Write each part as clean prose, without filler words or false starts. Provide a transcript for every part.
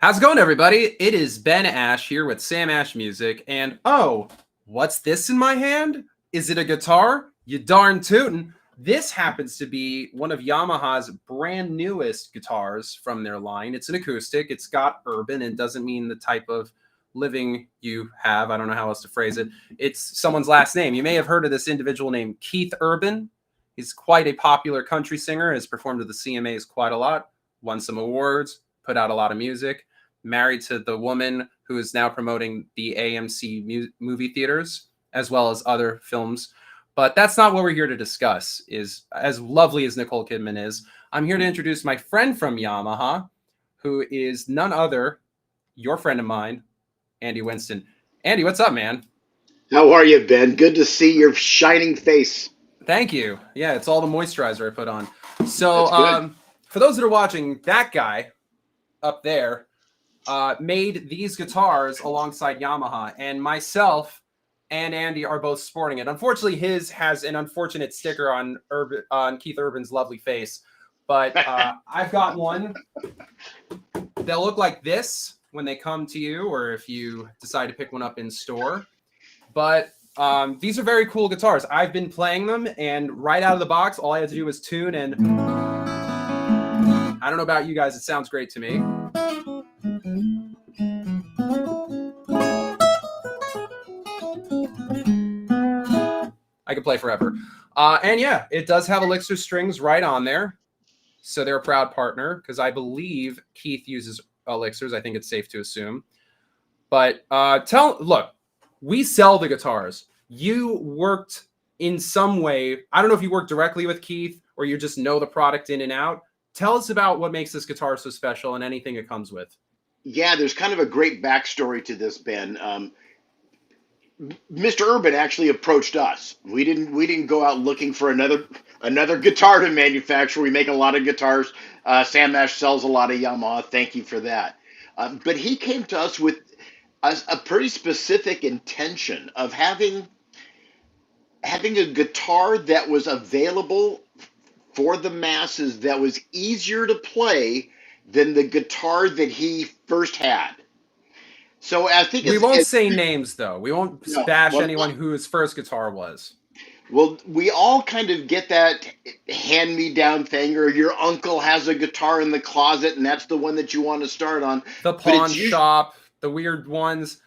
How's it going, everybody? It is Ben Ash here with Sam Ash Music, and oh, what's this in my hand? Is it a guitar? You darn tootin'. This happens to be one of Yamaha's brand newest guitars from their line. It's an acoustic. It's got urban and doesn't mean the type of living you have. I don't know how else to phrase it. It's someone's last name. You may have heard of this individual named KThurman. He's quite a popular country singer, has performed at the CMAs quite a lot, won some awards, put out a lot of music. Married to the woman who is now promoting the AMC movie theaters, as well as other films. But that's not what we're here to discuss, is as lovely as Nicole Kidman is. I'm here to introduce my friend from Yamaha, who is none other, your friend of mine, Andy Winston. Andy, what's up, man? How are you, Ben? Good to see your shining face. Thank you. Yeah, it's all the moisturizer I put on. So That's good. for those that are watching, that guy up there made these guitars alongside Yamaha, and myself and Andy are both sporting it. Unfortunately, his has an unfortunate sticker on KThurman's lovely face, but I've got one. They'll look like this when they come to you, or if you decide to pick one up in store. But these are very cool guitars. I've been playing them, and right out of the box, all I had to do was tune, and I don't know about you guys, it sounds great to me. I could play forever. And yeah, it does have Elixir strings right on there. So they're a proud partner because I believe Keith uses Elixirs. I think it's safe to assume. But look, we sell the guitars. You worked in some way. I don't know if you worked directly with Keith or you just know the product in and out. Tell us about what makes this guitar so special and anything it comes with. Yeah, there's kind of a great backstory to this, Ben. Mr. Urban actually approached us. We didn't go out looking for another guitar to manufacture. We make a lot of guitars. Sam Ash sells a lot of Yamaha. Thank you for that. But he came to us with a pretty specific intention of having a guitar that was available for the masses, that was easier to play than the guitar that he first had. So I think We won't say names, though. We won't no, bash well, anyone who his first guitar was. well, we all kind of get that hand-me-down thing, or your uncle has a guitar in the closet, and that's the one that you want to start on. The But pawn shop, the weird ones.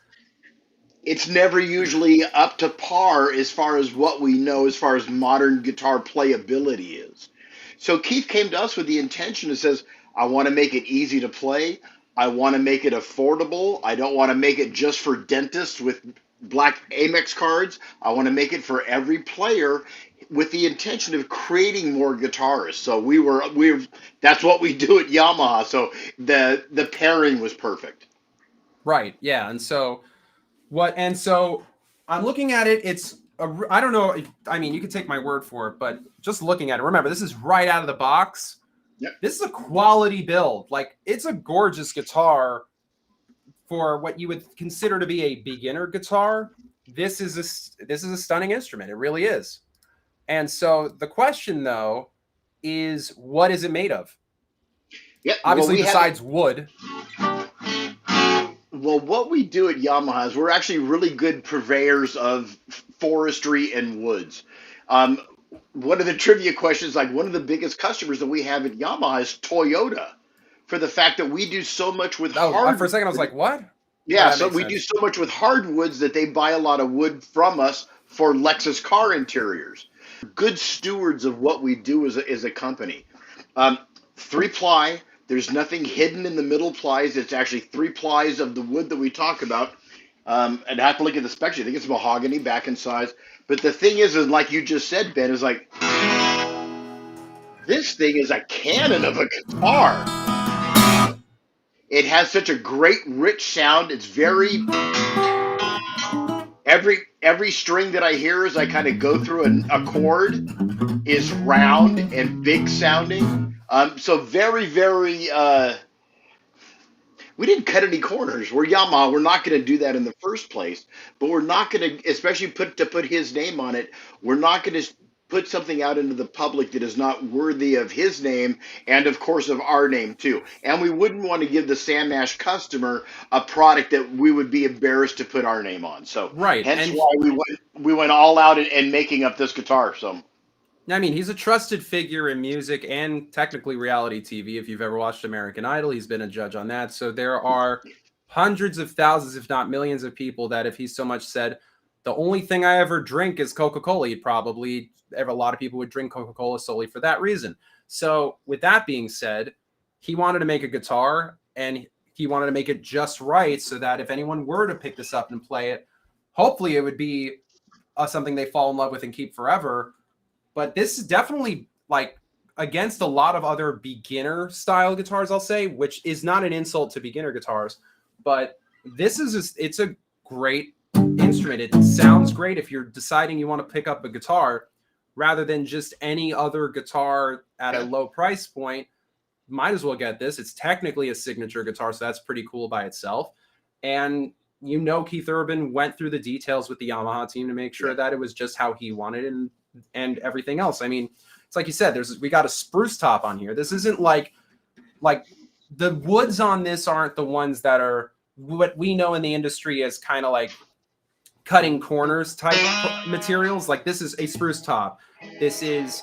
it's never usually up to par as far as what we know, as far as modern guitar playability is. So Keith came to us with the intention that says, I want to make it easy to play. I want to make it affordable. I don't want to make it just for dentists with black Amex cards. I want to make it for every player with the intention of creating more guitars. So we that's what we do at Yamaha. So the pairing was perfect. Right. Yeah. And so I'm looking at it. I don't know. I mean, you can take my word for it, but just looking at it, remember, this is right out of the box. Yep. This is a quality build. Like, it's a gorgeous guitar for what you would consider to be a beginner guitar. This is a stunning instrument. It really is. And so the question, though, is what is it made of? Yep. Obviously, besides wood. Well, what we do at Yamaha is we're actually really good purveyors of forestry and woods. Um, One of the trivia questions, like one of the biggest customers that we have at Yamaha is Toyota, for the fact that we do so much with Oh, for a second, I was like, what? yeah, That so makes we sense. do so much with hardwoods that they buy a lot of wood from us for Lexus car interiors. Good stewards of what we do as a company. Um, Three ply. There's nothing hidden in the middle plies. It's actually three plies of the wood that we talk about. And I have to look at the specs. I think it's mahogany back in size. But the thing is like you just said, Ben, is like this thing is a cannon of a guitar. It has such a great, rich sound. It's very every string that I hear as I kind of go through a chord is round and big sounding. So very, very. We didn't cut any corners. We're Yamaha. We're not going to do that in the first place. But we're not going to, especially put his name on it. We're not going to put something out into the public that is not worthy of his name and, of course, of our name too. And we wouldn't want to give the Sam Ash customer a product that we would be embarrassed to put our name on. So, Right. hence And why we went all out and making up this guitar. So, I mean, he's a trusted figure in music and technically reality TV. If you've ever watched American Idol, he's been a judge on that. So there are hundreds of thousands, if not millions, of people that if he so much said, the only thing I ever drink is Coca-Cola, he'd probably, a lot of people would drink Coca-Cola solely for that reason. So with that being said, he wanted to make a guitar and he wanted to make it just right so that if anyone were to pick this up and play it, hopefully it would be something they fall in love with and keep forever. But this is definitely like against a lot of other beginner style guitars, I'll say, which is not an insult to beginner guitars, but this is it's a great instrument. It sounds great if you're deciding you want to pick up a guitar rather than just any other guitar at a low price point. Might as well get this. It's technically a signature guitar, so that's pretty cool by itself. And KThurman went through the details with the Yamaha team to make sure that it was just how he wanted it and everything else. I mean, it's like you said, we got a spruce top on here. This isn't like the woods on this aren't the ones that are what we know in the industry as kind of like cutting corners type materials. Like this is a spruce top. This is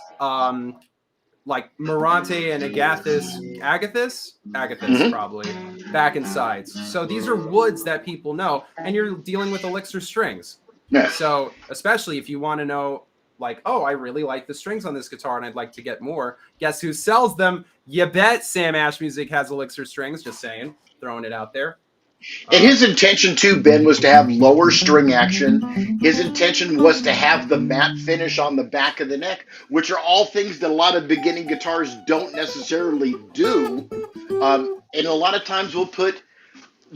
like Marante and Agathis probably back and sides. So these are woods that people know, and you're dealing with elixir strings. yeah. So especially if you want to know, like, oh, I really like the strings on this guitar and I'd like to get more. Guess who sells them? You bet Sam Ash Music has elixir strings. Just saying, throwing it out there. And his intention too, Ben, was to have lower string action. His intention was to have the matte finish on the back of the neck, which are all things that a lot of beginning guitars don't necessarily do. And a lot of times we'll put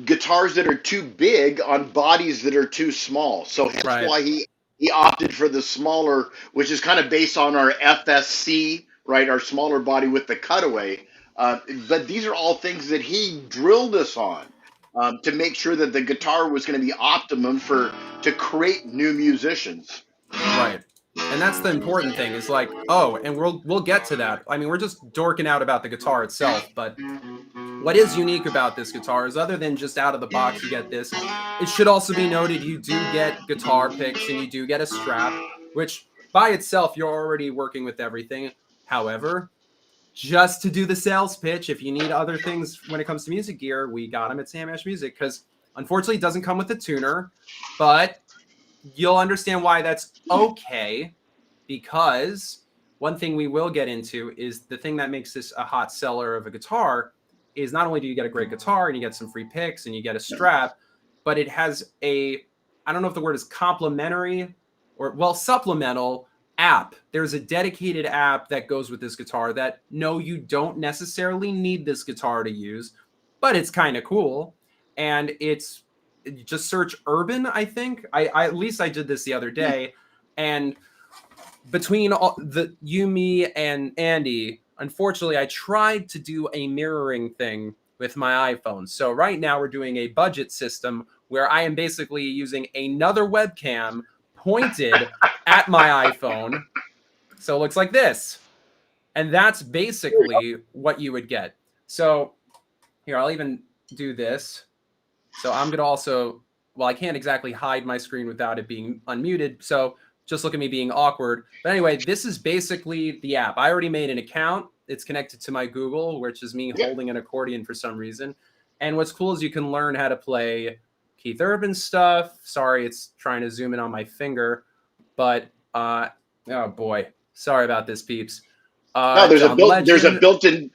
guitars that are too big on bodies that are too small. So hence why he opted for the smaller, which is kind of based on our FSC, right? Our smaller body with the cutaway. But these are all things that he drilled us on to make sure that the guitar was going to be optimum to create new musicians. Right. And that's the important thing is like, oh, and we'll get to that. I mean, we're just dorking out about the guitar itself, but what is unique about this guitar is other than just out of the box, you get this. It should also be noted you do get guitar picks and you do get a strap, which by itself, you're already working with everything. However, just to do the sales pitch, if you need other things when it comes to music gear, we got them at Sam Ash Music because unfortunately it doesn't come with a tuner, but you'll understand why that's okay, because one thing we will get into is the thing that makes this a hot seller of a guitar is not only do you get a great guitar and you get some free picks and you get a strap, but it has I don't know if the word is complimentary or, well, supplemental app. There's a dedicated app that goes with this guitar that, no, you don't necessarily need this guitar to use, but it's kind of cool. And just search Urban, I think. I at least I did this the other day. And between you, me, and Andy, unfortunately, I tried to do a mirroring thing with my iPhone. So right now we're doing a budget system where I am basically using another webcam pointed at my iPhone. So it looks like this. And that's basically what you would get. So here, I'll even do this. So I'm going to also, well, I can't exactly hide my screen without it being unmuted. So just look at me being awkward. But anyway, this is basically the app. I already made an account. It's connected to my Google, which is me holding an accordion for some reason. And what's cool is you can learn how to play KThurman stuff. Sorry, it's trying to zoom in on my finger. But, oh boy. Sorry about this, peeps. No, there's a built-in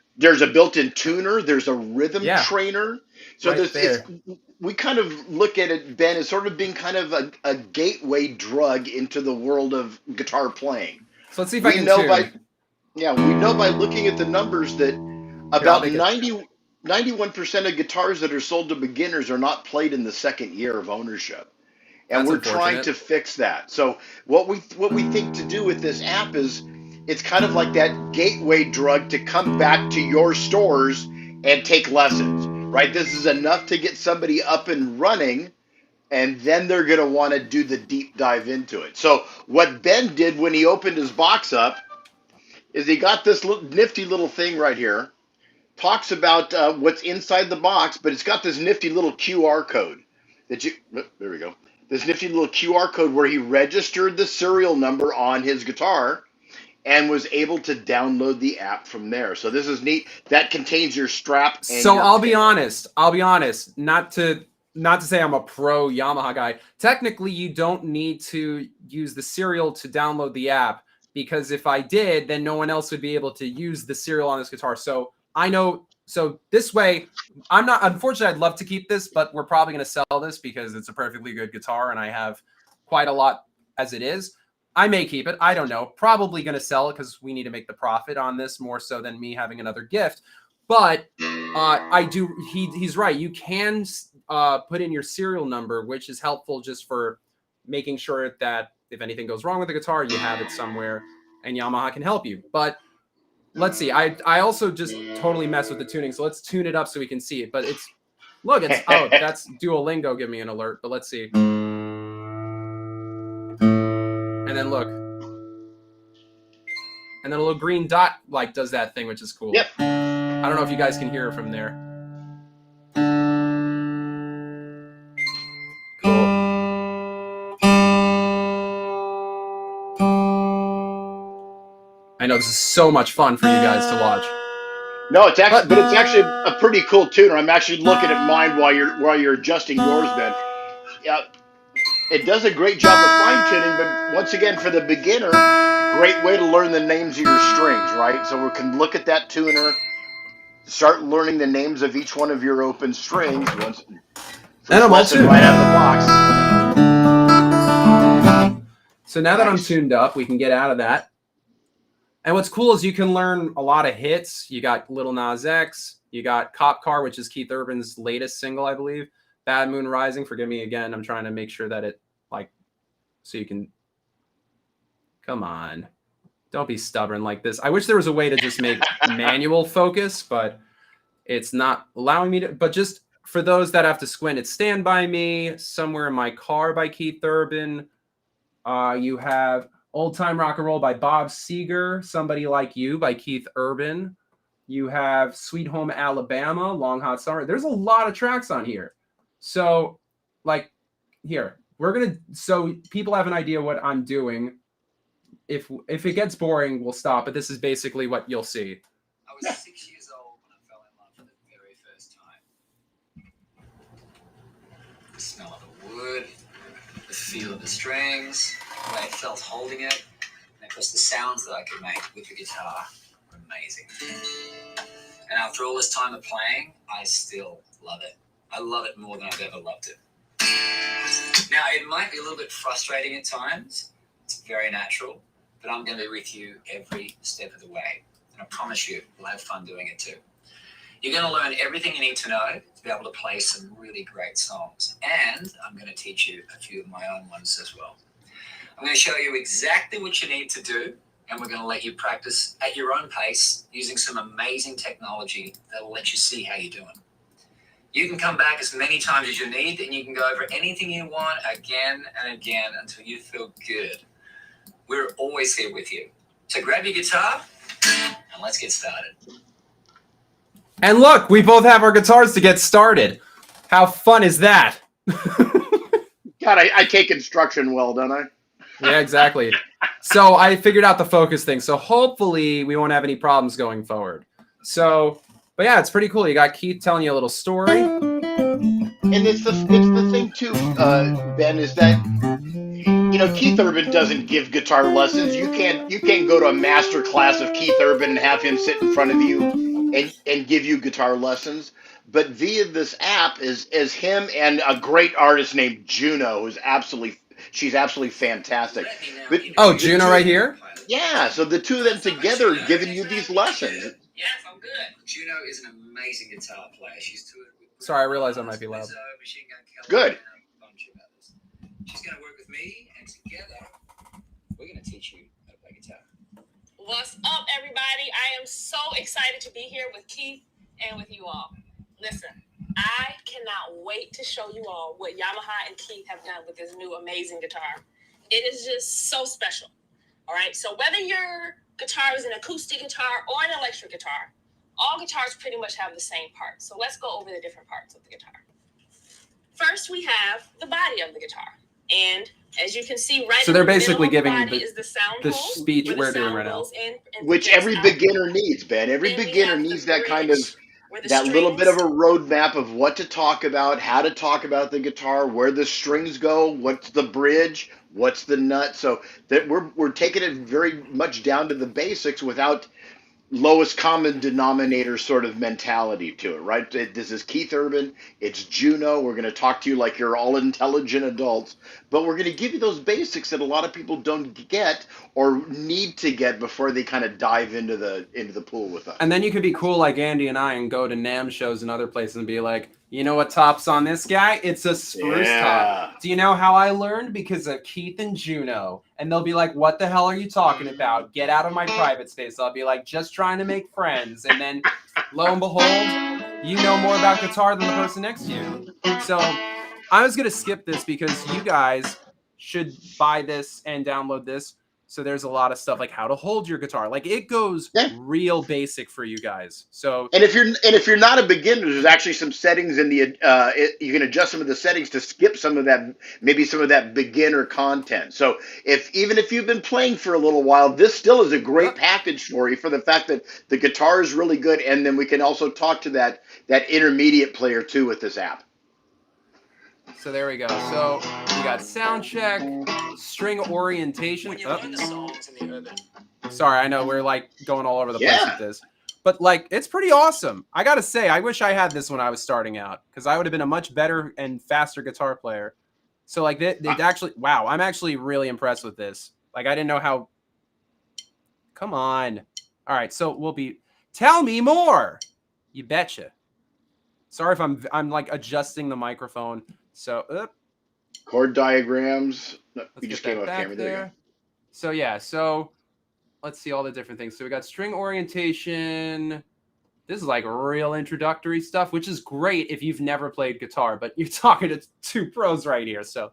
tuner. There's a rhythm trainer. So right we kind of look at it, Ben, as sort of being kind of a gateway drug into the world of guitar playing. So let's see if I can tune. We know by looking at the numbers that about 91% of guitars that are sold to beginners are not played in the second year of ownership. And we're trying to fix that. So what we think to do with this app is it's kind of like that gateway drug to come back to your stores and take lessons, right? This is enough to get somebody up and running and then they're going to want to do the deep dive into it. So what Ben did when he opened his box up is he got this nifty little thing right here. Talks about what's inside the box, but it's got this nifty little QR code that you. There we go. This nifty little QR code where he registered the serial number on his guitar and was able to download the app from there. So this is neat. That contains your strap. And So your I'll be honest. Not to say I'm a pro Yamaha guy. Technically, you don't need to use the serial to download the app, because if I did, then no one else would be able to use the serial on this guitar. So I know. So this way, I'm not. Unfortunately, I'd love to keep this, but we're probably going to sell this because it's a perfectly good guitar, and I have quite a lot as it is. I may keep it. I don't know. Probably going to sell it because we need to make the profit on this more so than me having another gift. But I do. He's right. You can put in your serial number, which is helpful just for making sure that if anything goes wrong with the guitar, you have it somewhere, and Yamaha can help you. But let's see. I also just totally mess with the tuning, so let's tune it up so we can see it. But it's that's Duolingo. Give me an alert. But let's see. And then look. And then a little green dot like does that thing, which is cool. Yep. I don't know if you guys can hear it from there. Cool. I know this is so much fun for you guys to watch. No, it's actually a pretty cool tuner. I'm actually looking at mine while you're adjusting yours, Ben. Yeah, it does a great job of fine tuning, but once again, for the beginner, great way to learn the names of your strings, right? So we can look at that tuner, start learning the names of each one of your open strings. Once, and I'm all tuned right out of the box. So now that I'm tuned up, we can get out of that. And what's cool is you can learn a lot of hits. You got Little Nas X. You got Cop Car, which is Keith Urban's latest single, I believe. Bad Moon Rising. Forgive me again. I'm trying to make sure that it, like, so you can. Come on. Don't be stubborn like this. I wish there was a way to just make manual focus, but it's not allowing me to. But just for those that have to squint, it's Stand By Me, Somewhere in My Car by Keith Urban. You have Old Time Rock and Roll by Bob Seger, Somebody Like You by Keith Urban. You have Sweet Home Alabama, Long Hot Summer. There's a lot of tracks on here. So, like, here, so people have an idea what I'm doing. If it gets boring, we'll stop, but this is basically what you'll see. I was 6 years old when I fell in love for the very first time. The smell of the wood, the feel of the strings, the way I felt holding it, and of course the sounds that I could make with the guitar were amazing. And after all this time of playing, I still love it. I love it more than I've ever loved it. Now, it might be a little bit frustrating at times. It's very natural, but I'm going to be with you every step of the way. And I promise you, we'll have fun doing it too. You're going to learn everything you need to know to be able to play some really great songs. And I'm going to teach you a few of my own ones as well. I'm going to show you exactly what you need to do, and we're going to let you practice at your own pace using some amazing technology that will let you see how you're doing. You can come back as many times as you need, and you can go over anything you want again and again until you feel good. We're always here with you. So grab your guitar, and let's get started. And look, we both have our guitars to get started. How fun is that? God, I take instruction well, don't I? Yeah, exactly. So I figured out the focus thing. So hopefully we won't have any problems going forward. So, but yeah, it's pretty cool. You got Keith telling you a little story. And it's the thing too, Ben, is that Keith Urban doesn't give guitar lessons. You can't go to a master class of Keith Urban and have him sit in front of you and give you guitar lessons. But via this app is him and a great artist named Juno, she's absolutely fantastic. But Juno right here? Yeah, so the two of them together are giving you these lessons. Yes, I'm good. Juno is an amazing guitar player. She's toured with. Sorry, I realize I might be loud. Good. She's going to work with me, and together we're going to teach you how to play guitar. What's up, everybody? I am so excited to be here with Keith and with you all. Listen, I cannot wait to show you all what Yamaha and Keith have done with this new amazing guitar. It is just so special. All right, so whether your guitar is an acoustic guitar or an electric guitar, all guitars pretty much have the same parts. So let's go over the different parts of the guitar. First, we have the body of the guitar. And as you can see right So they're in the basically middle of giving body is the sound the hole, speech where the we're doing sound right now. goes in and Which projects every out. beginner needs, Ben. Every Then we beginner have the needs that kind of bridge, where the that little bit strings- of a roadmap of what to talk about, how to talk about the guitar, where the strings go, what's the bridge, what's the nut. So that we're taking it very much down to the basics without lowest common denominator sort of mentality to it, right? This is KThurman. It's Juno. We're going to talk to you like you're all intelligent adults, but we're going to give you those basics that a lot of people don't get or need to get before they kind of dive into the pool with us. And then you could be cool like Andy and I and go to NAMM shows and other places and be like, you know what top's on this guy? It's a spruce top. Do you know how I learned? Because of Keith and Juno. And they'll be like, what the hell are you talking about? Get out of my private space. I'll be like, just trying to make friends. And then lo and behold, you know more about guitar than the person next to you. So I was going to skip this because you guys should buy this and download this. So there's a lot of stuff like how to hold your guitar. Like it goes real basic for you guys. So and if you're not a beginner, there's actually some settings in the you can adjust some of the settings to skip some of that, maybe some of that beginner content. So even if you've been playing for a little while, this still is a great package for you for the fact that the guitar is really good, and then we can also talk to that intermediate player too with this app. So there we go. So we got sound check, string orientation. Sorry, I know we're like going all over the place with this. But like it's pretty awesome. I gotta say, I wish I had this when I was starting out, because I would have been a much better and faster guitar player. So like they actually, wow, I'm actually really impressed with this. Like I didn't know how. Come on. All right, so we'll be. Tell me more. You betcha. Sorry if I'm like adjusting the microphone. So chord diagrams. No, let's you just get came that off back camera. There you go. So yeah, so let's see all the different things. So we got string orientation. This is like real introductory stuff, which is great if you've never played guitar, but you're talking to two pros right here. So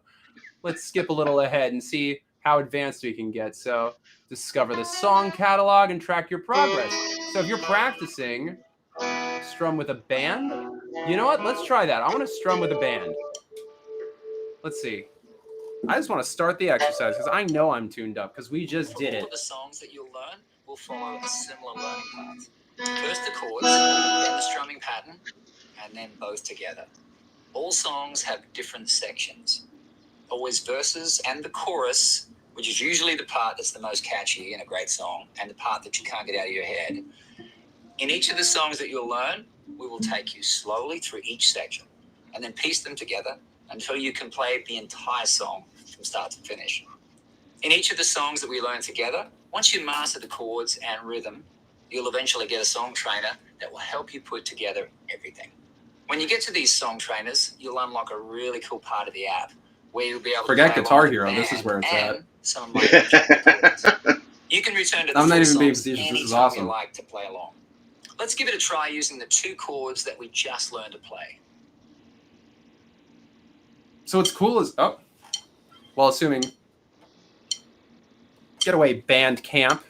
let's skip a little ahead and see how advanced we can get. So discover the song catalog and track your progress. So if you're practicing, strum with a band. You know what? Let's try that. I want to strum with a band. Let's see. I just want to start the exercise because I know I'm tuned up because we just did it. All of the songs that you'll learn will follow a similar learning path. First the chords, then the strumming pattern, and then both together. All songs have different sections. Always verses and the chorus, which is usually the part that's the most catchy in a great song and the part that you can't get out of your head. In each of the songs that you'll learn, we will take you slowly through each section and then piece them together until you can play the entire song from start to finish. In each of the songs that we learn together, once you master the chords and rhythm, you'll eventually get a song trainer that will help you put together everything. When you get to these song trainers, you'll unlock a really cool part of the app where you'll be able to forget play Guitar along Hero. with This is where it's at. some of my recordings. You can return to the I'm not full even being songs facetious. This is anytime awesome. you like to play along. Let's give it a try using the two chords that we just learned to play. So what's cool is well, assuming Getaway Band Camp.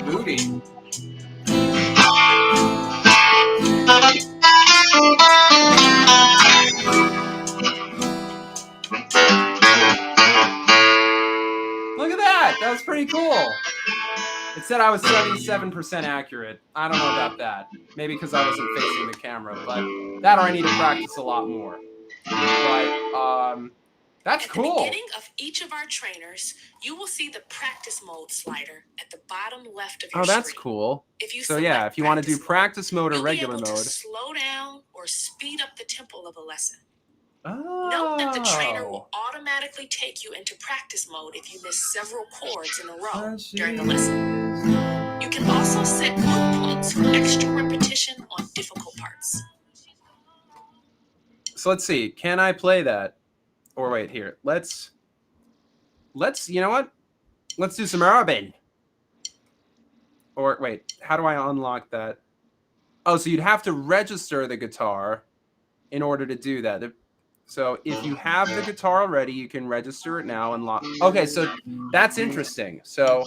Moody. Look at that. That was pretty cool. It said I was 77% accurate. I don't know about that. Maybe because I wasn't facing the camera, but that or I need to practice a lot more. But that's cool. At the beginning of each of our trainers, you will see the practice mode slider at the bottom left of your screen. Oh, that's cool. If you So yeah, if you want to do practice mode or you'll regular be able mode. to slow down or speed up the tempo of a lesson. Note that the trainer will Oh. automatically take you into practice mode if you miss several chords in a row There during the she lesson. is. You can also set good points for extra repetition on difficult parts. So let's see. Can I play that? Or wait, here. Let's you know what? Let's do some urban. Or wait, how do I unlock that? Oh, so you'd have to register the guitar in order to do that. So if you have the guitar already, you can register it now and lock. Okay, so that's interesting. So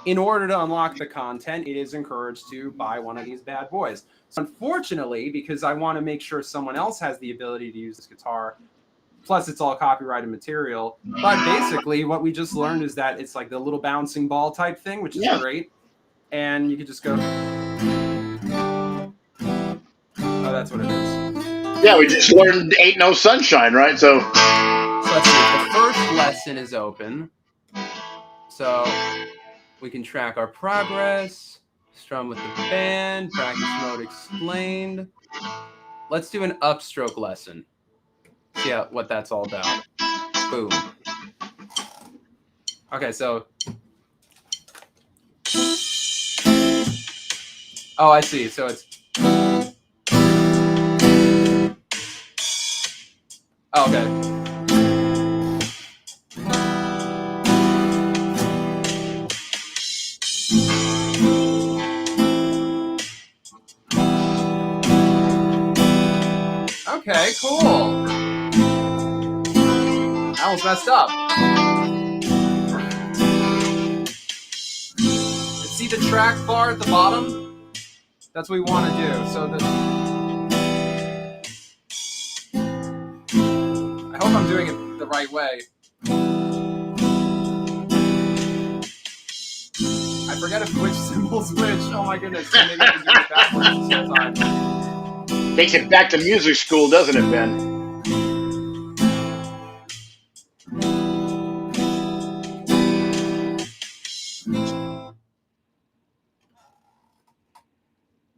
in order to unlock the content, it is encouraged to buy one of these bad boys. So unfortunately, because I want to make sure someone else has the ability to use this guitar, plus it's all copyrighted material. But basically, what we just learned is that it's like the little bouncing ball type thing, which is great. And you could just go. Oh, that's what it is. Yeah, we just learned Ain't No Sunshine, right? So let's see. The first lesson is open. So we can track our progress, strum with the band, practice mode explained. Let's do an upstroke lesson. See what that's all about. Boom. Okay, so. Oh, I see. So it's. Oh, okay. Okay, cool. I almost messed up. See the track bar at the bottom? That's what we want to do. So I hope I'm doing it the right way. I forget which symbol's which. Oh my goodness. So maybe I can do it backwards sometimes. takes it back to music school, doesn't it, Ben?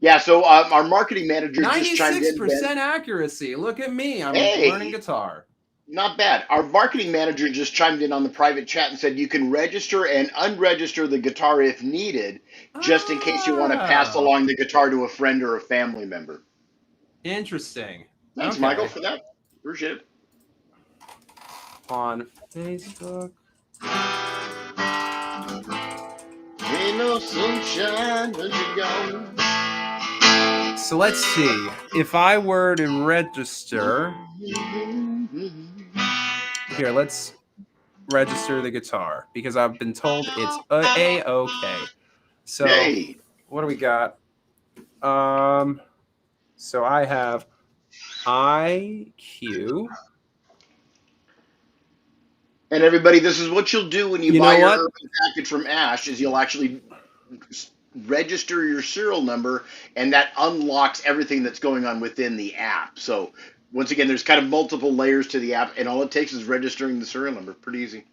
Yeah, so our marketing manager just chimed in. 96% accuracy. Look at me. I'm learning guitar. Not bad. Our marketing manager just chimed in on the private chat and said you can register and unregister the guitar if needed, just in case you want to pass along the guitar to a friend or a family member. Interesting. Thanks, Michael, for that. Appreciate it. On Facebook. Ain't no sunshine when you're gone. So let's see. If I were to register. Here, let's register the guitar because I've been told it's A-OK. So what do we got? So I have IQ. And everybody, this is what you'll do when you buy your urban package from Ash is you'll actually register your serial number, and that unlocks everything that's going on within the app. So once again, there's kind of multiple layers to the app, and all it takes is registering the serial number. Pretty easy.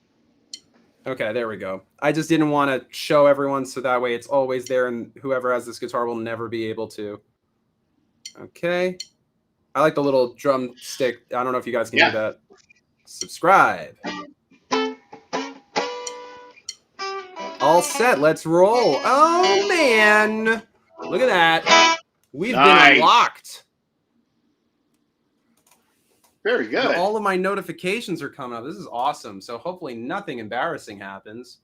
Okay, there we go. I just didn't want to show everyone so that way it's always there, and whoever has this guitar will never be able to. Okay. I like the little drumstick. I don't know if you guys can do that. Subscribe. All set. Let's roll. Oh, man. Look at that. We've been unlocked. Very good. And all of my notifications are coming up. This is awesome. So hopefully nothing embarrassing happens.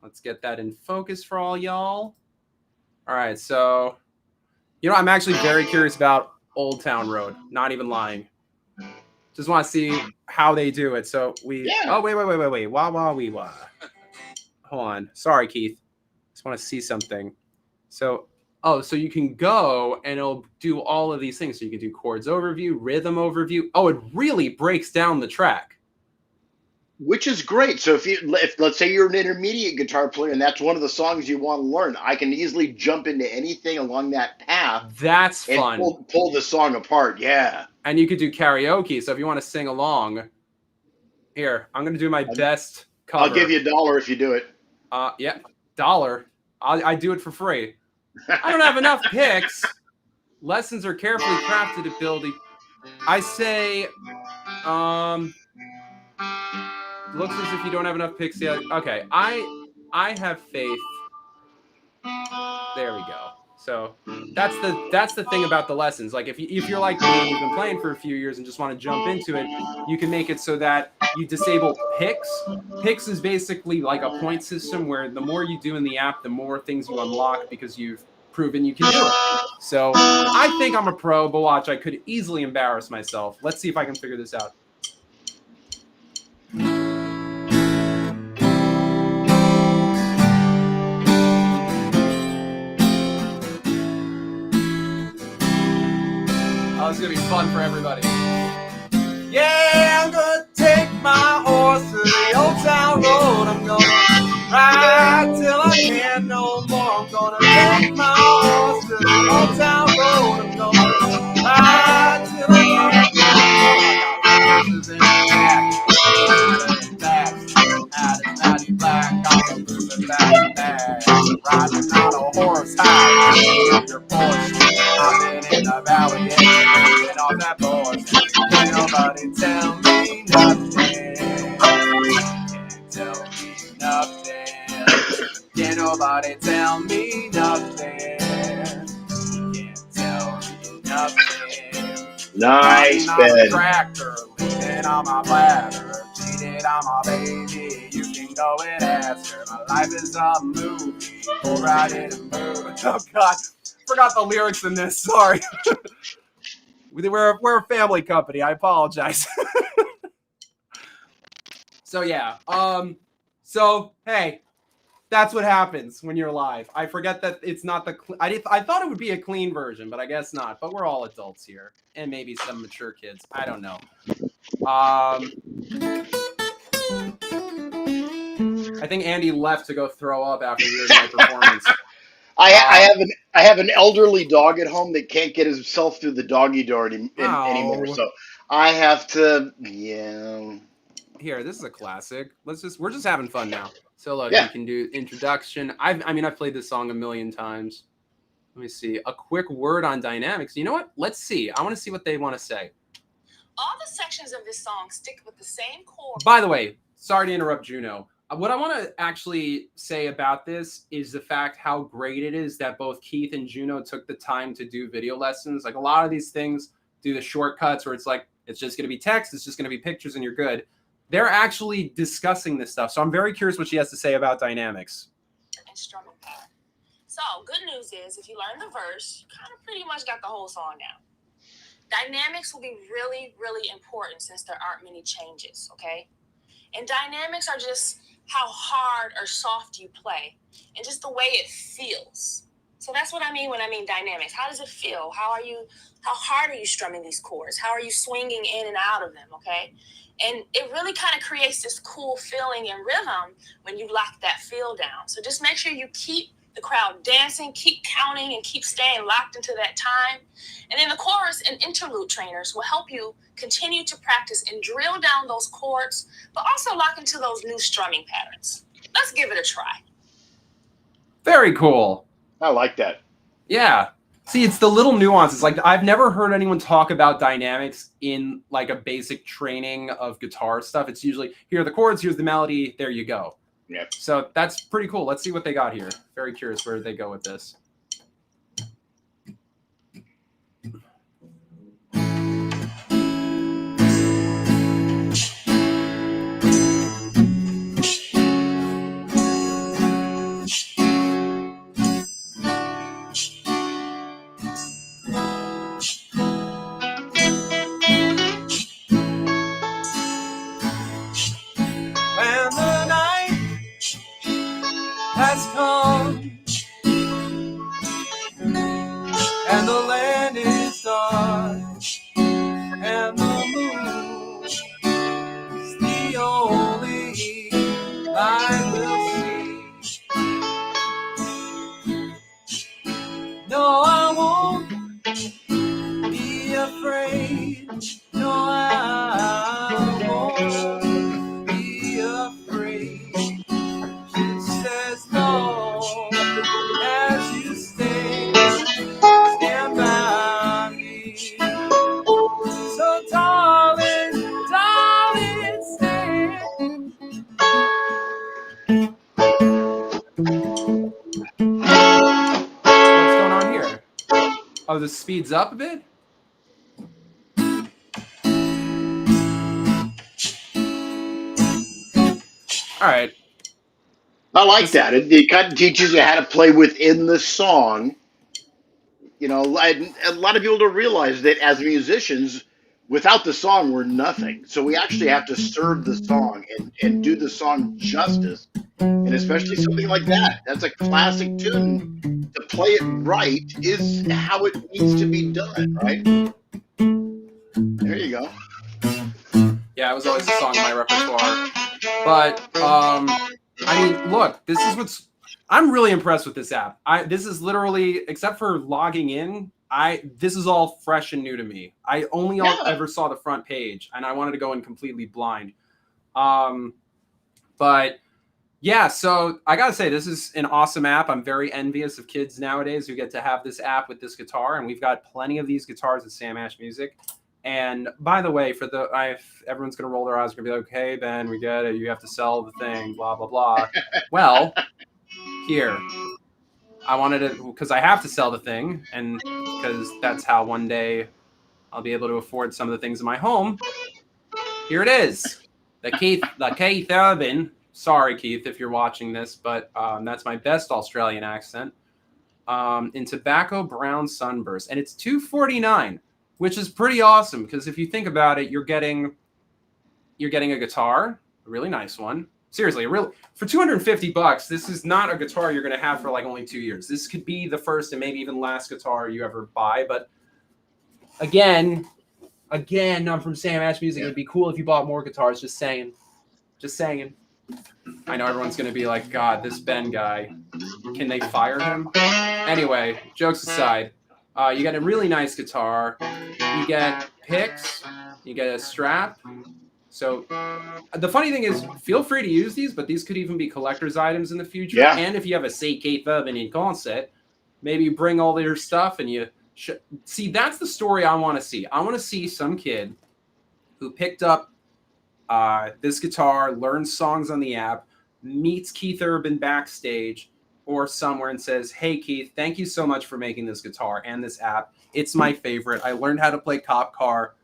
Let's get that in focus for all y'all. All right. So, I'm actually very curious about Old Town Road. Not even lying. Just want to see how they do it. So Oh, wait. Wah, wah, wee, wah. Hold on. Sorry, Keith. Just want to see something. So you can go and it'll do all of these things. So you can do chords overview, rhythm overview. Oh, it really breaks down the track. Which is great. So if let's say you're an intermediate guitar player and that's one of the songs you want to learn, I can easily jump into anything along that path. That's fun. Pull the song apart. Yeah. And you could do karaoke. So if you want to sing along, here, I'm going to do my best cover. I'll give you $1 if you do it. Yeah, $1. I do it for free. I don't have enough picks. Lessons are carefully crafted to build I say, looks as if you don't have enough picks yet. Okay, I have faith. There we go. So that's the thing about the lessons. Like if you're like me and you've been playing for a few years and just want to jump into it, you can make it so that you disable picks. Picks is basically like a point system where the more you do in the app, the more things you unlock because you've proven you can do it. So I think I'm a pro, but watch, I could easily embarrass myself. Let's see if I can figure this out. Oh, it's gonna be fun for everybody. Yeah, I'm gonna take my horse to the old town road. I'm gonna ride till I can't no more. I'm gonna take my horse to the old town road. I'm gonna ride till I can't no more. I got horses in the back, out of that black, got the horses back. Riding on a horse high, your Porsche. I've been in the valley, and on that Porsche. Can't nobody tell me nothing. Can't tell me nothing. Can't nobody tell me nothing. Can't tell me nothing. Nice, I'm Ben. a tractor, leaning on my bladder, cheated on my baby. You can go and ask her. My life is a movie. Go right in and move. Oh God, forgot the lyrics in this. Sorry. We're a family company. I apologize. So yeah. So hey, that's what happens when you're live. I forget that it's not the. I thought it would be a clean version, but I guess not. But we're all adults here, and maybe some mature kids. I don't know. I think Andy left to go throw up after hearing my performance. I have an elderly dog at home that can't get himself through the doggy door anymore. So I have to, yeah. Here, this is a classic. We're just having fun now. So look, Yeah. we can do introduction. I've played this song a million times. Let me see. A quick word on dynamics. You know what? Let's see. I want to see what they want to say. All the sections of this song stick with the same chord. By the way, sorry to interrupt Juno. What I want to actually say about this is the fact how great it is that both Keith and Juno took the time to do video lessons. Like a lot of these things do the shortcuts where it's like, it's just going to be text, it's just going to be pictures and you're good. They're actually discussing this stuff. So I'm very curious what she has to say about dynamics. Instrument pattern. So good news is if you learn the verse, you kind of pretty much got the whole song down. Dynamics will be really, really important since there aren't many changes, okay? And dynamics are just how hard or soft you play and just the way it feels. So that's what I mean when I mean dynamics. How does it feel? How hard are you strumming these chords? How are you swinging in and out of them, okay? And it really kind of creates this cool feeling and rhythm when you lock that feel down. So just make sure you keep the crowd dancing, keep counting, and keep staying locked into that time. And then the chorus and interlude trainers will help you continue to practice and drill down those chords, but also lock into those new strumming patterns. Let's give it a try. Very cool. I like that. Yeah. See, it's the little nuances. Like I've never heard anyone talk about dynamics in like a basic training of guitar stuff. It's usually here are the chords, here's the melody, there you go. Yeah. So that's pretty cool. Let's see what they got here. Very curious where they go with this. When the night has come and the land is dark and the moon is the only light we'll see. No, I won't be afraid. No, I won't be afraid. She says no as you stand by me. So this speeds up a bit. All right. I like that. It kind of teaches you how to play within the song. You know, a lot of people don't realize that as musicians, without the song, we're nothing. So we actually have to serve the song and do the song justice. And especially something like that. That's a classic tune. To play it right is how it needs to be done, right? There you go. Yeah, it was always a song in my repertoire. But I mean, look, this is what's I'm really impressed with this app. This is literally, except for logging in, this is all fresh and new to me. I only ever saw the front page, and I wanted to go in completely blind. But yeah, so I gotta say, this is an awesome app. I'm very envious of kids nowadays who get to have this app with this guitar, and we've got plenty of these guitars at Sam Ash Music. And by the way, everyone's gonna roll their eyes and gonna be like, "Okay, Ben, we get it. You have to sell the thing, blah blah blah." Well, here, I wanted to, because I have to sell the thing, and because that's how one day I'll be able to afford some of the things in my home. Here it is, the KThurman. Sorry, Keith, if you're watching this, but that's my best Australian accent. In tobacco brown sunburst, and it's $249, which is pretty awesome because if you think about it, you're getting a guitar, a really nice one. Seriously, for $250, this is not a guitar you're going to have for like only 2 years. This could be the first and maybe even last guitar you ever buy. But again, I'm from Sam Ash Music. It'd be cool if you bought more guitars. Just saying. I know everyone's going to be like, God, this Ben guy, can they fire him? Anyway, jokes aside, you get a really nice guitar. You get picks. You get a strap. So the funny thing is, feel free to use these, but these could even be collector's items in the future. Yeah. And if you have a KThurman in concert, maybe you bring all your stuff and you see. That's the story I want to see. I want to see some kid who picked up this guitar, learns songs on the app, meets KThurman backstage or somewhere and says, "Hey Keith, thank you so much for making this guitar and this app. It's my favorite. I learned how to play Cop Car.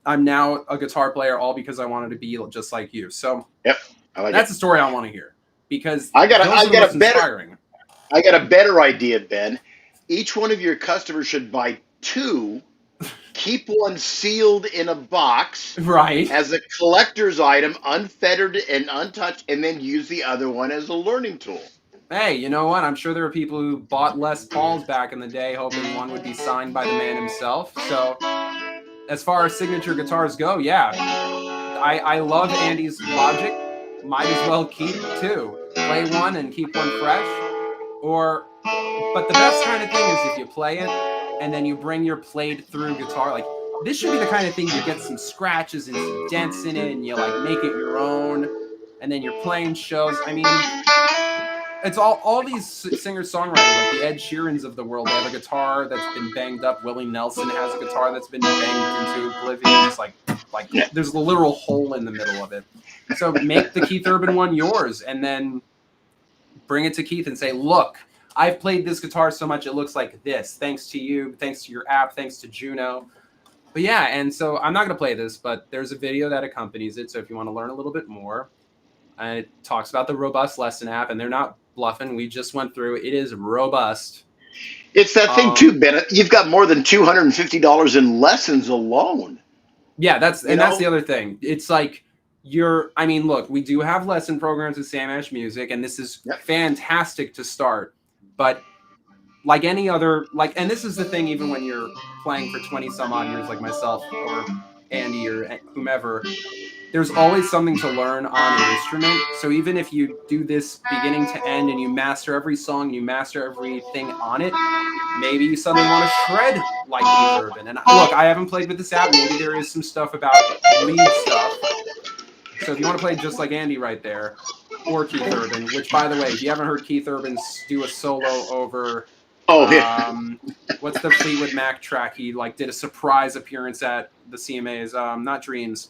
I'm now a guitar player all because I wanted to be just like you." So yep, I like that's the story I want to hear, because I got a better idea, Ben. Each one of your customers should buy 2, keep one sealed in a box, right, as a collector's item, unfettered and untouched, and then use the other one as a learning tool. Hey, you know what? I'm sure there were people who bought Les Pauls back in the day hoping one would be signed by the man himself. So as far as signature guitars go, yeah, I love Andy's logic. Might as well keep 2. Play one and keep one fresh. But the best kind of thing is if you play it and then you bring your played through guitar. Like, this should be the kind of thing you get some scratches and some dents in it and you like make it your own. And then you're playing shows. I mean, it's all these singer-songwriters, like the Ed Sheerans of the world. They have a guitar that's been banged up. Willie Nelson has a guitar that's been banged into oblivion. It's like there's a literal hole in the middle of it. So make the KThurman one yours, and then bring it to Keith and say, "Look, I've played this guitar so much it looks like this. Thanks to you, thanks to your app, thanks to Juno." But yeah, and so I'm not going to play this, but there's a video that accompanies it. So if you want to learn a little bit more, and it talks about the robust lesson app, and they're not bluffing. We just went through. It is robust. It's that thing too, Bennett. You've got more than $250 in lessons alone. Yeah, that's the other thing. It's like look, we do have lesson programs with Sam Ash Music, and this is fantastic to start. But like any other, and this is the thing, even when you're playing for 20 some odd years, like myself or Andy or whomever, there's always something to learn on an instrument. So even if you do this beginning to end and you master every song, you master everything on it, maybe you suddenly want to shred like KThurman. And look, I haven't played with this app. Maybe there is some stuff about lead stuff. So if you want to play just like Andy right there, or KThurman, which, by the way, if you haven't heard KThurman do a solo over, what's the Fleetwood Mac track? He did a surprise appearance at the CMAs, not Dreams.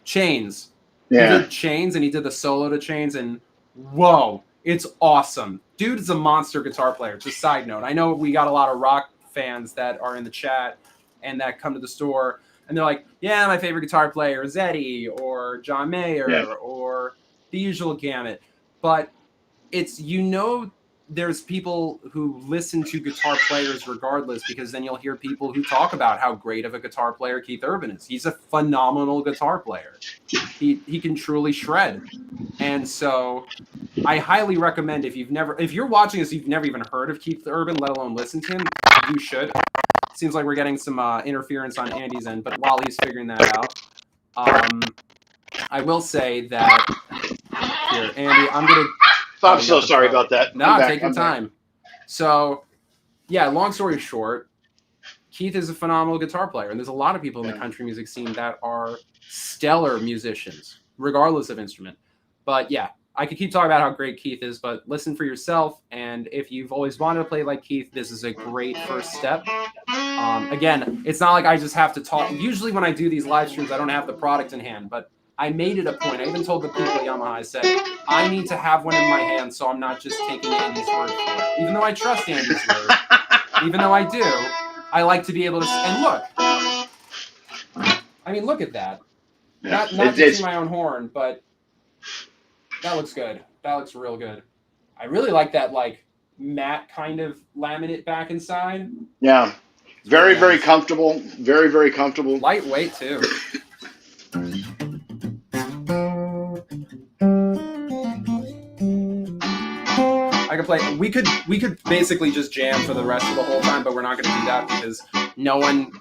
Chains. Yeah. He did Chains, and he did the solo to Chains, and whoa, It's awesome. Dude is a monster guitar player. Just a side note. I know we got a lot of rock fans that are in the chat and that come to the store and they're like, yeah, my favorite guitar player is Eddie or John Mayer or the usual gamut. But it's, there's people who listen to guitar players regardless, because then you'll hear people who talk about how great of a guitar player KThurman is. He's a phenomenal guitar player. He can truly shred. And so I highly recommend, if you're watching this, you've never even heard of KThurman, let alone listen to him, you should. Seems like we're getting some interference on Andy's end, but while he's figuring that out, I will say that here, Andy, I'm so sorry about that. No, take your time. So, yeah, long story short, Keith is a phenomenal guitar player, and there's a lot of people in the country music scene that are stellar musicians, regardless of instrument. But yeah, I could keep talking about how great Keith is, but listen for yourself. And if you've always wanted to play like Keith, this is a great first step. Again, it's not like I just have to talk. Usually when I do these live streams, I don't have the product in hand, but I made it a point. I even told the people at Yamaha, I said, I need to have one in my hand so I'm not just taking Andy's word for it. Even though I trust Andy's word, even though I do, I like to be able to, and look. I mean, look at that. Yeah. Not to toot my own horn, but that looks good. That looks real good. I really like that, like, matte kind of laminate back inside. Yeah. Very, very comfortable. Very, very comfortable. Lightweight, too. I could play. We could basically just jam for the rest of the whole time, but we're not going to do that because no one.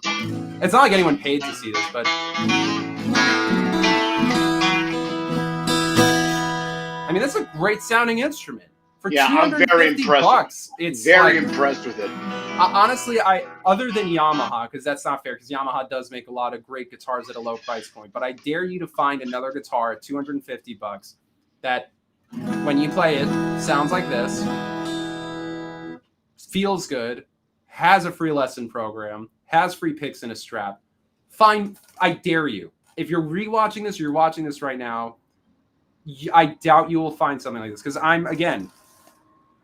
It's not like anyone paid to see this, but I mean that's a great sounding instrument for I'm very impressed. It's very impressed with it. Honestly, other than Yamaha, because that's not fair, because Yamaha does make a lot of great guitars at a low price point. But I dare you to find another guitar at $250 that, when you play it, sounds like this, feels good, has a free lesson program, has free picks and a strap. I dare you. If you're rewatching this, or you're watching this right now, I doubt you will find something like this. Because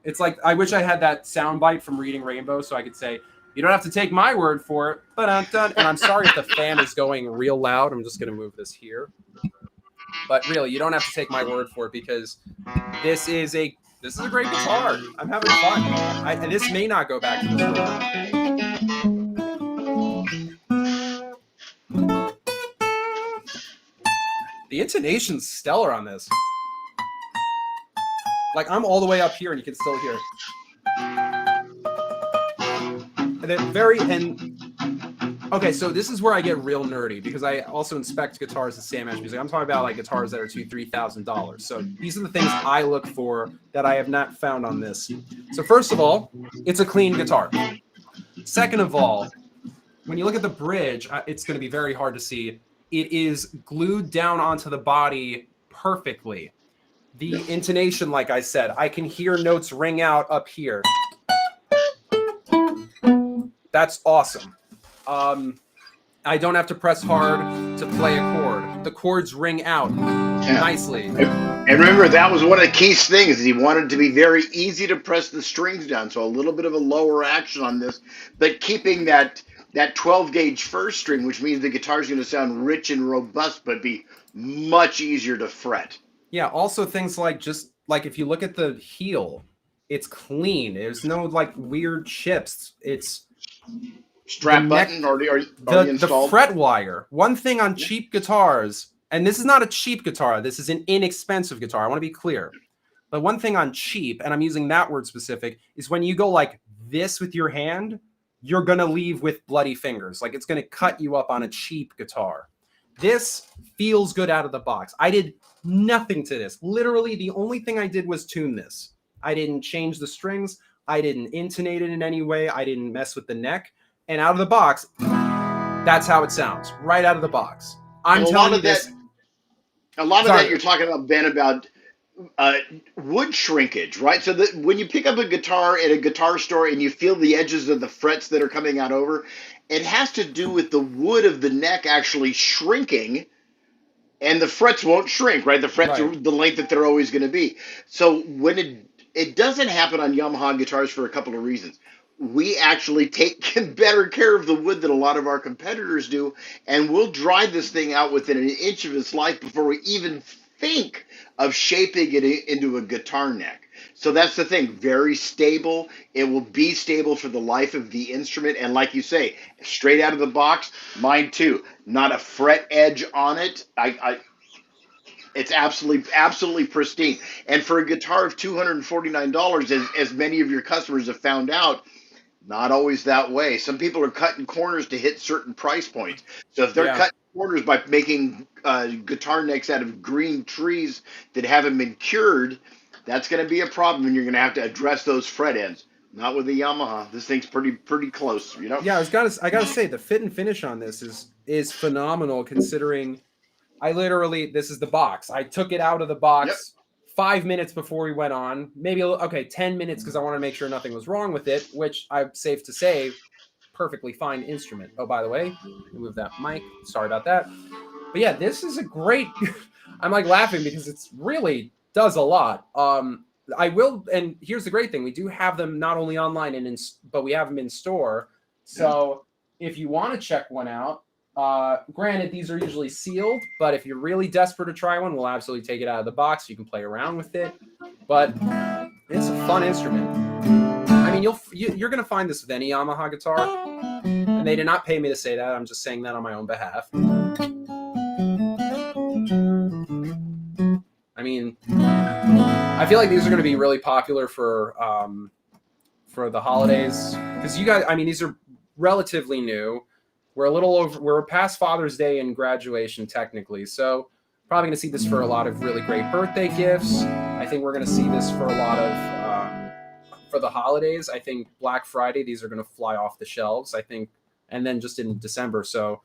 it's like, I wish I had that soundbite from Reading Rainbow so I could say, you don't have to take my word for it. And I'm sorry if the fan is going real loud. I'm just going to move this here. But really, you don't have to take my word for it, because this is a great guitar. I'm having fun. And this may not go back to the store. The intonation's stellar on this. Like, I'm all the way up here and you can still hear it. Okay, so this is where I get real nerdy, because I also inspect guitars at Sam Ash Music. I'm talking about like guitars that are $2,000-$3,000. So these are the things I look for that I have not found on this. So first of all, it's a clean guitar. Second of all, when you look at the bridge, it's going to be very hard to see. It is glued down onto the body perfectly. The intonation, like I said, I can hear notes ring out up here. That's awesome. I don't have to press hard to play a chord. The chords ring out nicely. And remember, that was one of Keith's things. He wanted to be very easy to press the strings down, so a little bit of a lower action on this, but keeping that 12-gauge first string, which means the guitar's going to sound rich and robust, but be much easier to fret. Yeah, also things like, just like if you look at the heel, it's clean. There's no like weird chips. It's strap button already installed. The fret wire. One thing on cheap guitars, and this is not a cheap guitar, this is an inexpensive guitar, I want to be clear. But one thing on cheap, and I'm using that word specific, is when you go like this with your hand, you're going to leave with bloody fingers. Like, it's going to cut you up on a cheap guitar. This feels good out of the box. I did nothing to this. Literally, the only thing I did was tune this. I didn't change the strings. I didn't intonate it in any way. I didn't mess with the neck. And out of the box, that's how it sounds. Right out of the box. I'm telling you this. A lot of that you're talking about, Ben, about wood shrinkage, right? So that when you pick up a guitar at a guitar store and you feel the edges of the frets that are coming out over, it has to do with the wood of the neck actually shrinking, and the frets won't shrink, right? The frets are the length that they're always going to be. So when It doesn't happen on Yamaha guitars for a couple of reasons. We actually take better care of the wood than a lot of our competitors do, and we'll dry this thing out within an inch of its life before we even think of shaping it into a guitar neck. So that's the thing, very stable. It will be stable for the life of the instrument, and like you say, straight out of the box, mine too. Not a fret edge on it. It's absolutely pristine. And for a guitar of $249, as many of your customers have found out, not always that way. Some people are cutting corners to hit certain price points. So if they're Yeah. cutting corners by making guitar necks out of green trees that haven't been cured, that's going to be a problem, and you're going to have to address those fret ends. Not with the Yamaha. This thing's pretty close, you know. Yeah, I gotta say the fit and finish on this is phenomenal, considering this is the box. I took it out of the box 5 minutes before we went on. Maybe 10 minutes because I wanted to make sure nothing was wrong with it, which I'm safe to say, perfectly fine instrument. Oh, by the way, move that mic. Sorry about that. But yeah, this is a great. I'm like laughing because it's really does a lot. I will, and here's the great thing: we do have them not only online but we have them in store. So if you want to check one out, granted these are usually sealed, but if you're really desperate to try one, we'll absolutely take it out of the box. You can play around with it, but it's a fun instrument. I mean, you're gonna find this with any Yamaha guitar, and they did not pay me to say that. I'm just saying that on my own behalf. I mean, I feel like these are going to be really popular for the holidays because you guys. I mean, these are relatively new. We're past Father's Day and graduation technically, so probably going to see this for a lot of really great birthday gifts. I think we're going to see this for a lot of for the holidays. I think Black Friday these are going to fly off the shelves. I think, and then just in December. So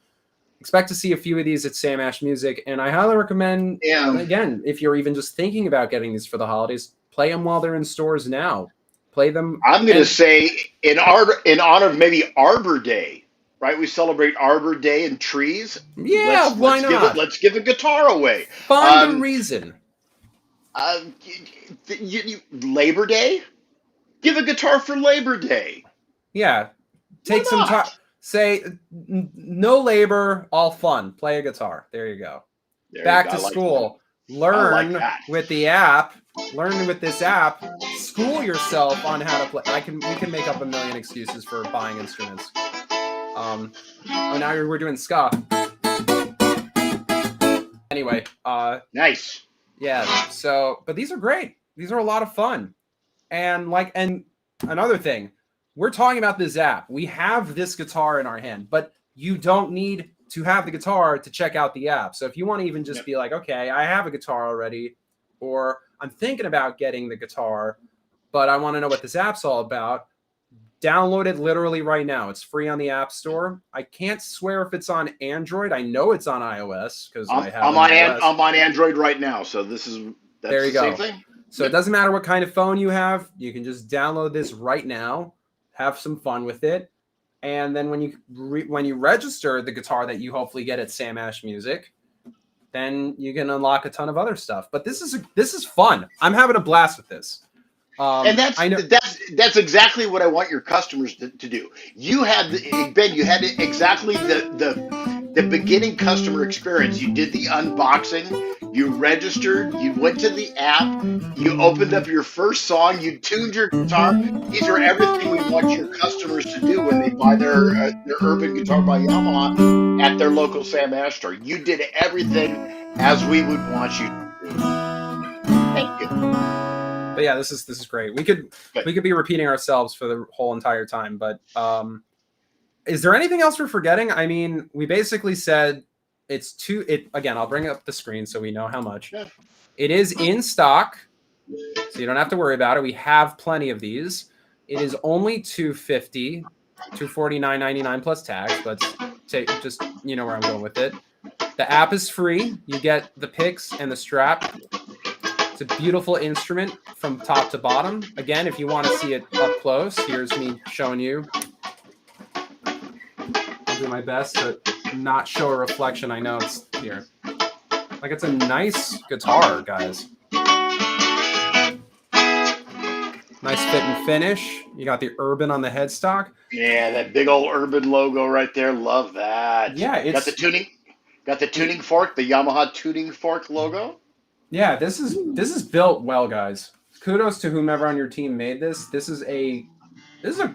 expect to see a few of these at Sam Ash Music, and I highly recommend. Again, if you're even just thinking about getting these for the holidays, play them while they're in stores now. Play them. I'm going to say in honor of maybe Arbor Day, right? We celebrate Arbor Day and trees. Yeah, why not? Let's give a guitar away. Find a reason. Labor Day? Give a guitar for Labor Day. Yeah. Take some time. Say, no labor, all fun. Play a guitar. There you go. Back to school. Learn with the app. Learn with this app. School yourself on how to play. We can make up a million excuses for buying instruments. Now we're doing ska. Anyway. Nice. Yeah. So, but these are great. These are a lot of fun. And another thing. We're talking about this app. We have this guitar in our hand, but you don't need to have the guitar to check out the app. So if you want to even just be like, okay, I have a guitar already, or I'm thinking about getting the guitar, but I want to know what this app's all about, download it literally right now. It's free on the App Store. I can't swear if it's on Android. I know it's on iOS because I'm on Android right now. So that's there you go. Same thing. So it doesn't matter what kind of phone you have. You can just download this right now. Have some fun with it, and then when you register the guitar that you hopefully get at Sam Ash Music, then you can unlock a ton of other stuff. But this is fun. I'm having a blast with this. And that's exactly what I want your customers to do. You had exactly the beginning customer experience. You did the unboxing, you registered, you went to the app, you opened up your first song, you tuned your guitar. These are everything we want your customers to do when they buy their Urban Guitar by Yamaha at their local Sam Ash store. You did everything as we would want you to do. Thank you. But yeah, this is great. We could be repeating ourselves for the whole entire time. But is there anything else we're forgetting? I mean, we basically said again, I'll bring up the screen so we know how much. Yeah. It is in stock, so you don't have to worry about it. We have plenty of these. It is only $250, $249.99 plus tax. But just you know where I'm going with it. The app is free. You get the picks and the strap. It's a beautiful instrument from top to bottom. Again, if you want to see it up close, here's me showing you. I'll do my best to not show a reflection. I know it's here. Like, it's a nice guitar, guys. Nice fit and finish. You got the Urban on the headstock. Yeah, that big old Urban logo right there. Love that. Yeah, it's got the tuning fork, the Yamaha tuning fork logo. yeah. This is built well, guys. Kudos to whomever on your team made this. This is a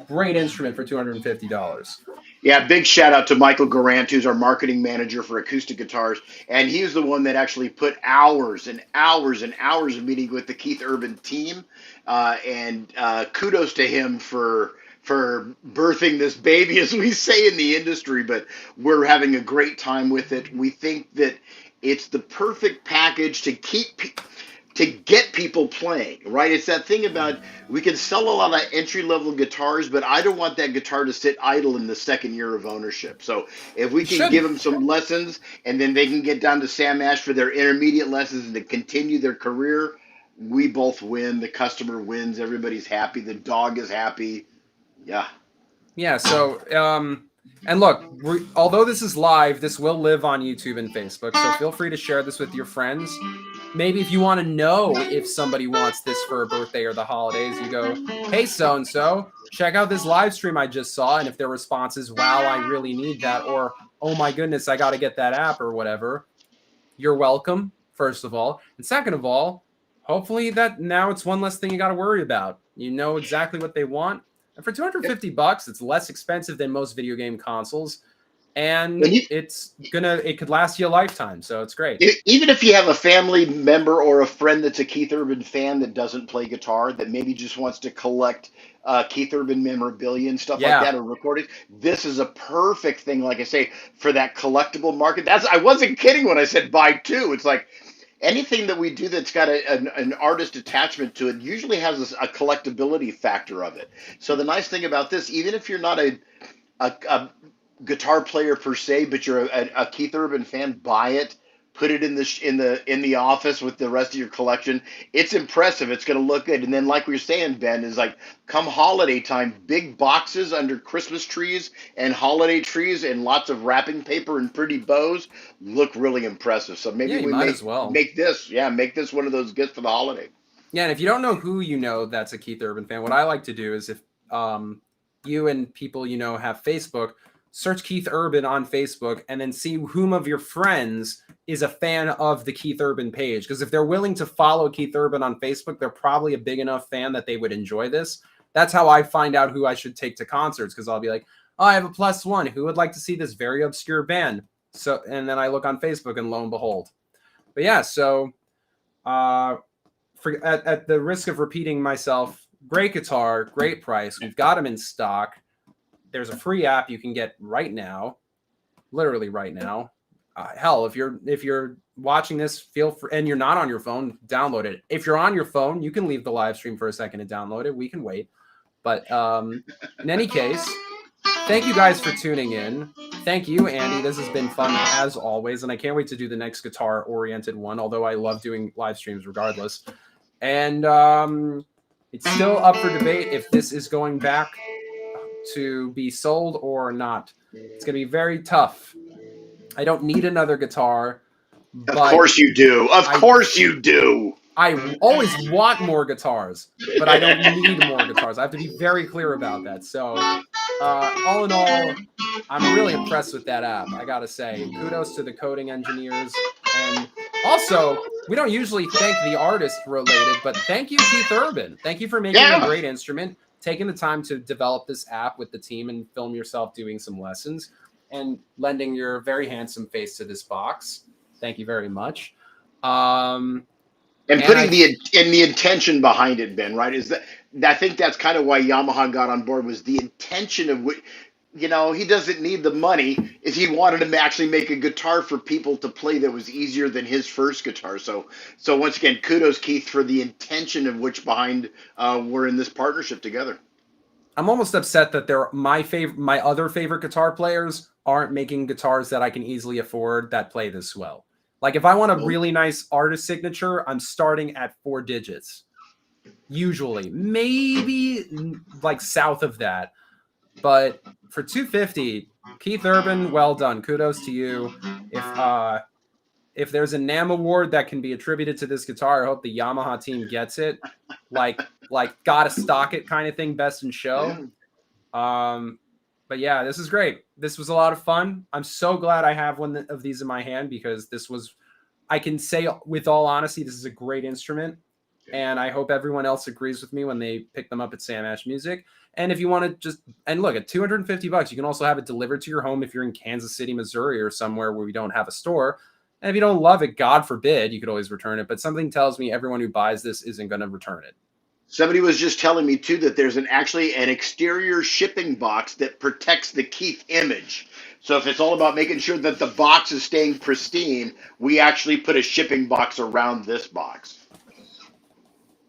great instrument for $250. Yeah, big shout out to Michael Garant, who's our marketing manager for acoustic guitars, and he's the one that actually put hours and hours and hours of meeting with the KThurman team. And kudos to him for birthing this baby, as we say in the industry. But we're having a great time with it. We think that it's the perfect package to get people playing, right? It's that thing about we can sell a lot of entry level guitars, but I don't want that guitar to sit idle in the second year of ownership. So if we can give them some lessons and then they can get down to Sam Ash for their intermediate lessons and to continue their career, we both win. The customer wins. Everybody's happy. The dog is happy. Yeah. Yeah. So, and look, although this is live, this will live on YouTube and Facebook. So feel free to share this with your friends. Maybe if you want to know if somebody wants this for a birthday or the holidays, you go, hey, so-and-so, check out this live stream I just saw. And if their response is, wow, I really need that, or, oh my goodness, I got to get that app or whatever, you're welcome, first of all. And second of all, hopefully that now it's one less thing you got to worry about. You know exactly what they want. And for $250, it's less expensive than most video game consoles. And it could last you a lifetime, so it's great. Even if you have a family member or a friend that's a KThurman fan that doesn't play guitar, that maybe just wants to collect KThurman memorabilia and stuff like that, or recordings, this is a perfect thing, like I say, for that collectible market. I wasn't kidding when I said buy two. It's like anything that we do that's got an artist attachment to it usually has a collectability factor of it. So the nice thing about this, even if you're not a guitar player per se, but you're a KThurman fan, buy it, put it in the office with the rest of your collection. It's impressive. It's going to look good. And then, like we were saying, Ben, is like come holiday time, big boxes under Christmas trees and holiday trees and lots of wrapping paper and pretty bows look really impressive. So maybe we make this one of those gifts for the holiday. Yeah, and if you don't know who you know that's a KThurman fan, what I like to do is if you and people you know have Facebook, search KThurman on Facebook and then see whom of your friends is a fan of the KThurman page. Because if they're willing to follow KThurman on Facebook, they're probably a big enough fan that they would enjoy this. That's how I find out who I should take to concerts, because I'll be like, oh, I have a +1. Who would like to see this very obscure band? So, and then I look on Facebook and lo and behold. But yeah, so at the risk of repeating myself, great guitar, great price. We've got them in stock. There's a free app you can get right now, literally right now. Hell, if you're watching this, feel free, and you're not on your phone, download it. If you're on your phone, you can leave the live stream for a second and download it. We can wait. But in any case, thank you guys for tuning in. Thank you, Andy. This has been fun as always, and I can't wait to do the next guitar-oriented one, although I love doing live streams regardless. And it's still up for debate if this is going back to be sold or not. It's going to be very tough. I don't need another guitar. Of course you do. Of course you do. I always want more guitars, but I don't need more guitars. I have to be very clear about that. So, all in all, I'm really impressed with that app, I got to say. Kudos to the coding engineers. And also, we don't usually thank the artist related, but thank you, KThurman. Thank you for making a great instrument, taking the time to develop this app with the team and film yourself doing some lessons and lending your very handsome face to this box. Thank you very much. And putting the intention behind it, Ben, right? Is that I think that's kind of why Yamaha got on board, was the intention of what, you know, he doesn't need the money. Is he wanted to actually make a guitar for people to play that was easier than his first guitar. So once again, kudos, Keith, for the intention of which behind we're in this partnership together. I'm almost upset that my other favorite guitar players aren't making guitars that I can easily afford that play this well. Like if I want a really nice artist signature, I'm starting at 4 digits. Usually, maybe like south of that. But for $250, KThurman, well done. Kudos to you. If there's a NAMM award that can be attributed to this guitar, I hope the Yamaha team gets it. like gotta stock it kind of thing, best in show. But yeah, this is great. This was a lot of fun. I'm so glad I have one of these in my hand, because this was, I can say with all honesty, this is a great instrument. And I hope everyone else agrees with me when they pick them up at Sam Ash Music. And if you want to just, and look, at $250, you can also have it delivered to your home if you're in Kansas City, Missouri, or somewhere where we don't have a store. And if you don't love it, God forbid, you could always return it. But something tells me everyone who buys this isn't going to return it. Somebody was just telling me too that there's actually an exterior shipping box that protects the Keith image. So if it's all about making sure that the box is staying pristine, we actually put a shipping box around this box.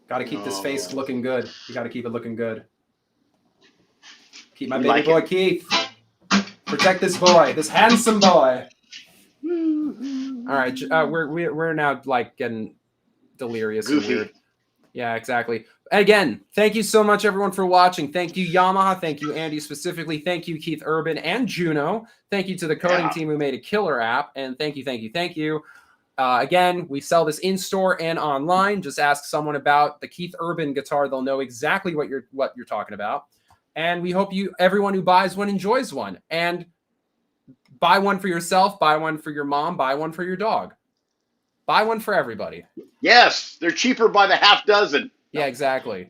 Got to keep this face looking good. You got to keep it looking good. Keep my You baby like boy it? Keith. Protect this boy, this handsome boy. All right, we're now like getting delirious Goofy. and weird. Yeah, exactly. Again, thank you so much, everyone, for watching. Thank you, Yamaha. Thank you, Andy, specifically. Thank you, KThurman and Juno. Thank you to the coding team who made a killer app. And thank you. Again, we sell this in store and online. Just ask someone about the KThurman guitar; they'll know exactly what you're talking about. And we hope everyone who buys one enjoys one. And buy one for yourself, buy one for your mom, buy one for your dog. Buy one for everybody. Yes, they're cheaper by the half dozen. Yeah, exactly.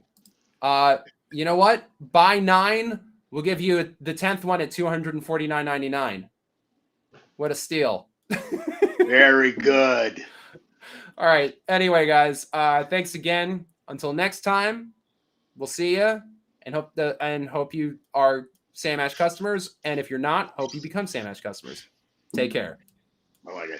You know what? Buy 9. We'll give you the 10th one at $249.99. What a steal. Very good. All right. Anyway, guys, thanks again. Until next time, we'll see you, and hope you are Sam Ash customers. And if you're not, hope you become Sam Ash customers. Take care. Oh, I guess.